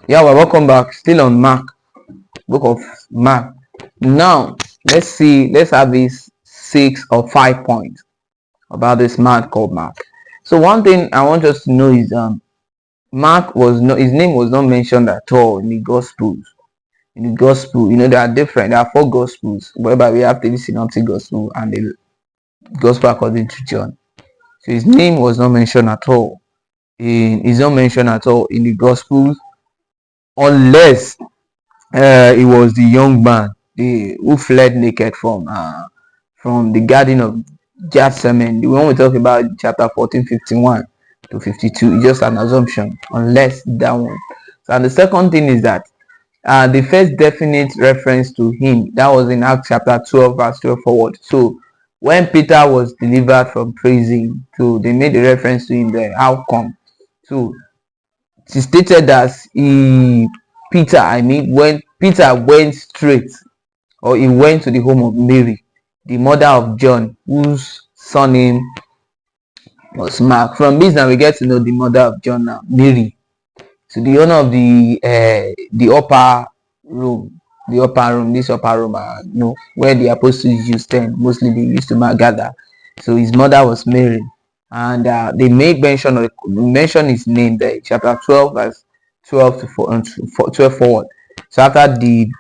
Yeah, well, welcome back. Still on Mark, book of Mark. Now, let's have these 6 or 5 points about this man called Mark. So one thing I want us to know is Mark was not, his name was not mentioned at all in the Gospels. In the Gospel, there are different. There are 4 Gospels, whereby we have the Synoptic Gospel and the Gospel according to John. So his name was not mentioned at all. Is not mentioned at all in the Gospels, unless he was the young man who fled naked from the Garden of Gethsemane. The one we talk about chapter 14, 51 to 52 is just an assumption, unless that one. So, and the second thing is that the first definite reference to him, that was in Acts chapter 12 verse 12 forward. So when Peter was delivered from prison, so they made a reference to him there. How come? So she stated that when Peter went straight, or he went to the home of Mary, the mother of John, whose surname was Mark. From this now we get to know the mother of John now, Mary. So the owner of the upper room, this upper room, where the apostles used to mostly they used to gather. So his mother was Mary, and they make mention his name there, chapter 12 verse 12 to 12 forward. So after the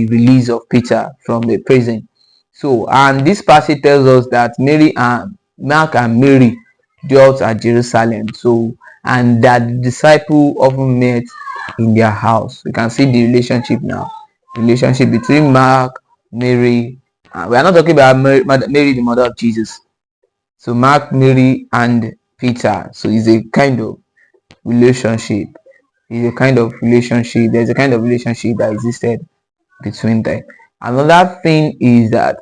release of Peter from the prison. So, and this passage tells us that Mark and Mary dwelt at Jerusalem. So, and that the disciple often met in their house. We can see the relationship now. Relationship between Mark, Mary. We are not talking about Mary, the mother of Jesus. So Mark, Mary, and Peter. So it's a kind of relationship. There's a kind of relationship that existed between them. Another thing is that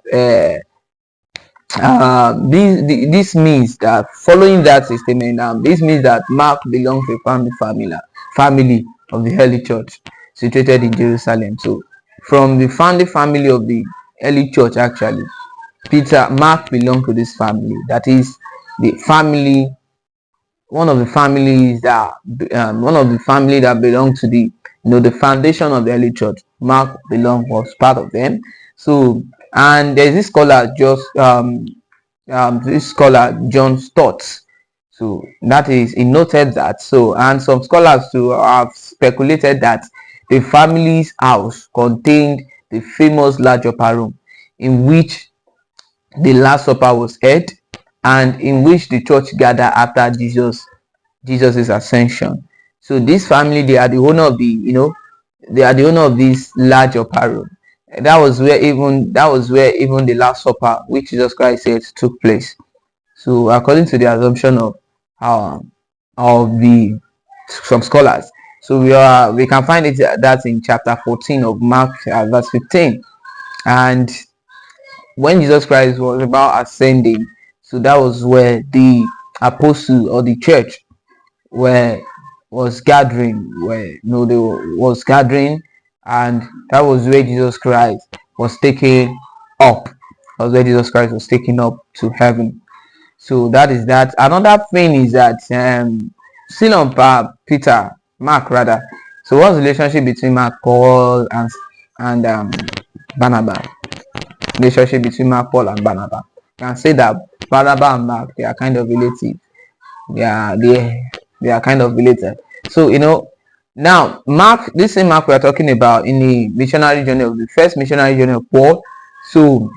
this means that, following that statement, this means that Mark belongs to a family of the early church situated in Jerusalem. So from the founding family of the early church, actually, Mark belonged to this family. That is the family, one of the family that belonged to the foundation of the early church. Mark was part of them. So, and there's this scholar John Stott. So that is, he noted that. So, and some scholars too have speculated that the family's house contained the famous large upper room in which the Last Supper was held, and in which the church gathered after Jesus's ascension. So this family, they are the owner of this large upper room. That was where even the Last Supper, which Jesus Christ said, took place. So according to the assumption of some scholars, so we can find it that in chapter 14 of Mark, verse 15, and when Jesus Christ was about ascending, so that was where the apostle or the church was gathering, and that was where Jesus Christ was taken up. That was where Jesus Christ was taken up to heaven. So that is that. Another thing is that still on Mark rather. So what's the relationship between Mark, Paul, and Barnabas? Relationship between Mark, Paul, and Barnabas. You can say that Barnabas and Mark, they are kind of related. They are kind of related. So now this same Mark we are talking about in the first missionary journey of Paul. So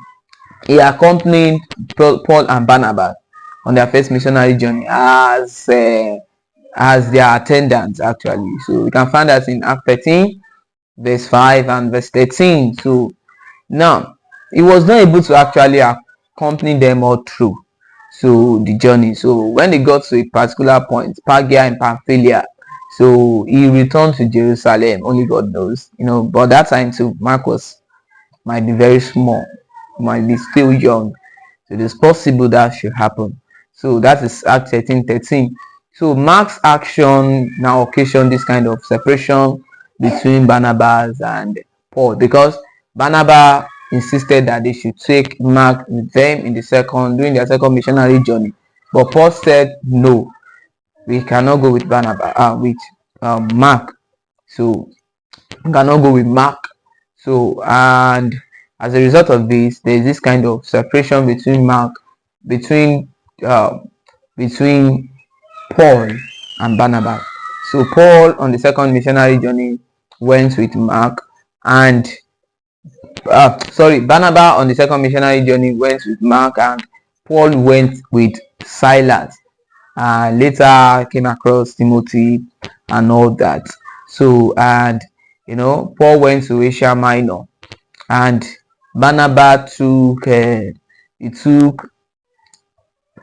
he accompanied Paul and Barnabas on their first missionary journey as their attendants, actually. So we can find that in Act 13 verse 5 and verse 13. So now he was not able to actually accompany them all through the journey. So when they got to a particular point, Phrygia and Pamphylia, so he returned to Jerusalem. Only God knows, but that time too, Mark might be very small, might be still young. So it is possible that should happen. So that is Act 13:13. So Mark's action now occasioned this kind of separation between Barnabas and Paul, because Barnabas insisted that they should take Mark with them during their second missionary journey, but Paul said no, we cannot go with Mark. So you cannot go with Mark. So, and as a result of this, there is this kind of separation between between uh, between Paul and Barnabas. So Paul on the second missionary journey went with Mark, and Barnabas on the second missionary journey went with Mark, and Paul went with Silas. Later came across Timothy and all that. So, and Paul went to Asia Minor, and Barnabas took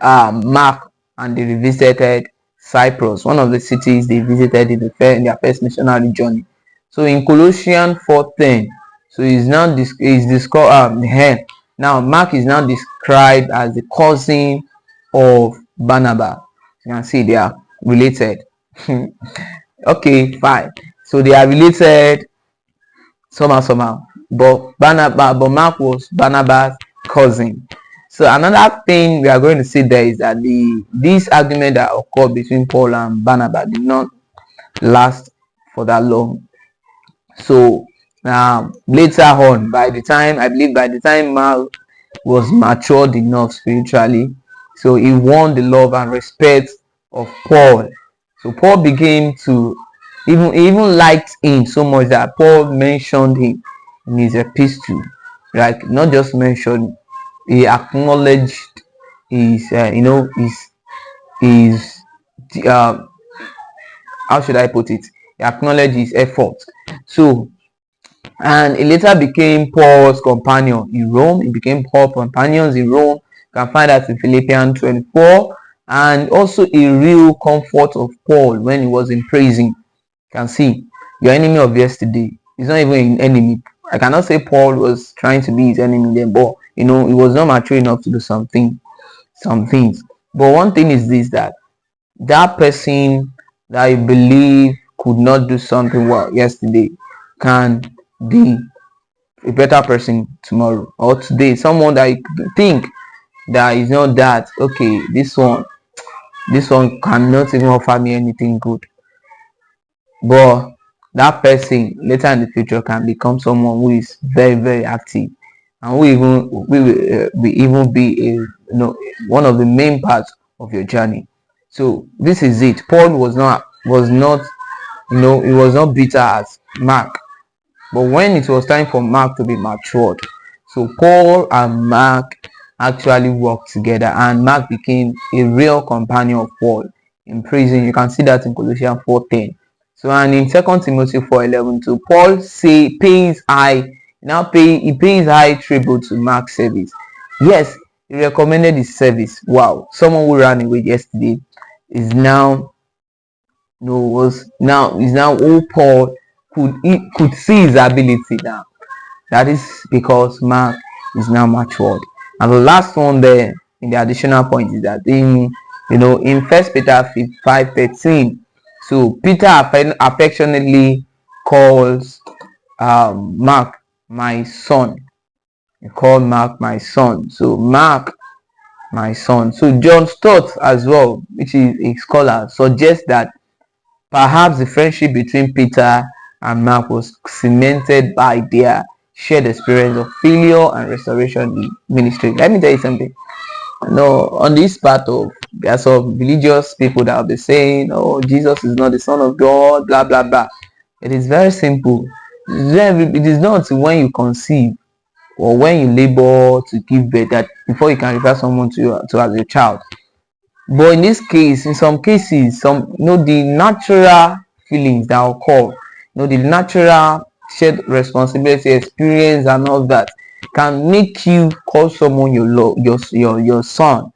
Mark, and they revisited Cyprus, one of the cities they visited in their first missionary journey. So in Colossians 4:10, so he's now here. Now Mark is now described as the cousin of Barnabas. You can see they are related. Okay, fine. So they are related somehow. But Mark was Barnabas' cousin. So another thing we are going to see there is that this argument that occurred between Paul and Barnabas did not last for that long. So later on, by the time Mark was matured enough spiritually, so he won the love and respect of Paul. So Paul began to even liked him so much that Paul mentioned him in his epistle. Like, not just mentioned, he acknowledged his his uh, how should I put it? He acknowledged his effort. So, and he later became Paul's companion in Rome. He became Paul's companions in Rome. You can find that in Philippians 24, and also a real comfort of Paul when he was in prison. You can see your enemy of yesterday is not even an enemy. I cannot say Paul was trying to be his enemy then, but he was not mature enough to do some things. But one thing is this, that person that you believe could not do something well yesterday can be a better person tomorrow or today. Someone that you think that is not that okay, this one cannot even offer me anything good, but that person later in the future can become someone who is very, very active, and who will even be one of the main parts of your journey. So this is it. Paul was not he was not bitter as Mark, but when it was time for Mark to be matured, so Paul and Mark actually worked together, and Mark became a real companion of Paul in prison. You can see that in Colossians 4:10. So, and in 2 Timothy 4:11 too, Paul pays high tribute to Mark's service. Yes, he recommended his service. Wow, someone who ran away yesterday is now who Paul could see his ability now. That is because Mark is now matured. And the last one there in the additional point is that in 1 Peter 5:13, so Peter affectionately calls Mark my son. He called Mark my son. So Mark my son. So John Stott as well, which is a scholar, suggests that perhaps the friendship between Peter and Mark was cemented by their shared experience of failure and restoration in ministry. Let me tell you something. On this part of, there are some religious people that will be saying, oh, Jesus is not the Son of God, blah blah blah. It is very simple. It is not when you conceive or when you labor to give birth that before you can refer someone to as a child. But in this case, in some cases, the natural feelings that occur, the natural shared responsibility, experience, and all that can make you call someone your son.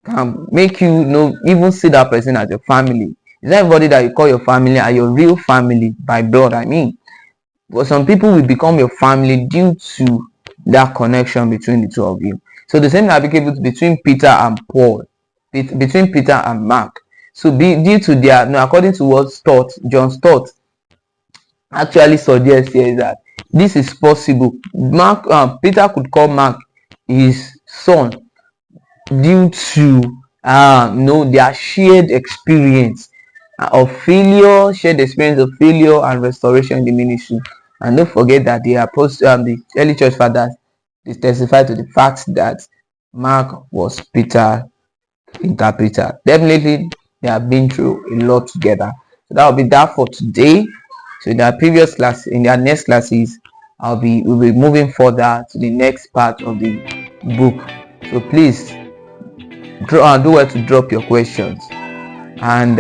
Can make you even see that person as your family. Is everybody that you call your family are your real family by blood? I mean, but some people will become your family due to that connection between the two of you. So the same applicable between Peter and Paul, between Peter and Mark. So due to their, according to what John Stott actually suggests here, is that this is possible. Peter could call Mark his son due to their shared experience of failure, share the experience of failure and restoration in the ministry. And don't forget that the early church fathers, they testified to the fact that Mark was Peter's interpreter. Definitely, they have been through a lot together. So that will be that for today. So in their next classes, we'll be moving further to the next part of the book. So please do well to drop your questions, and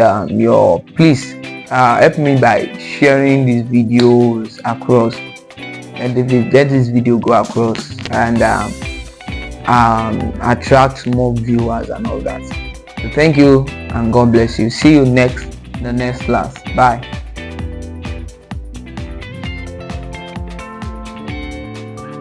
please help me by sharing these videos across. Let this video go across and attract more viewers and all that. So thank you and God bless you. See you in the next class. Bye.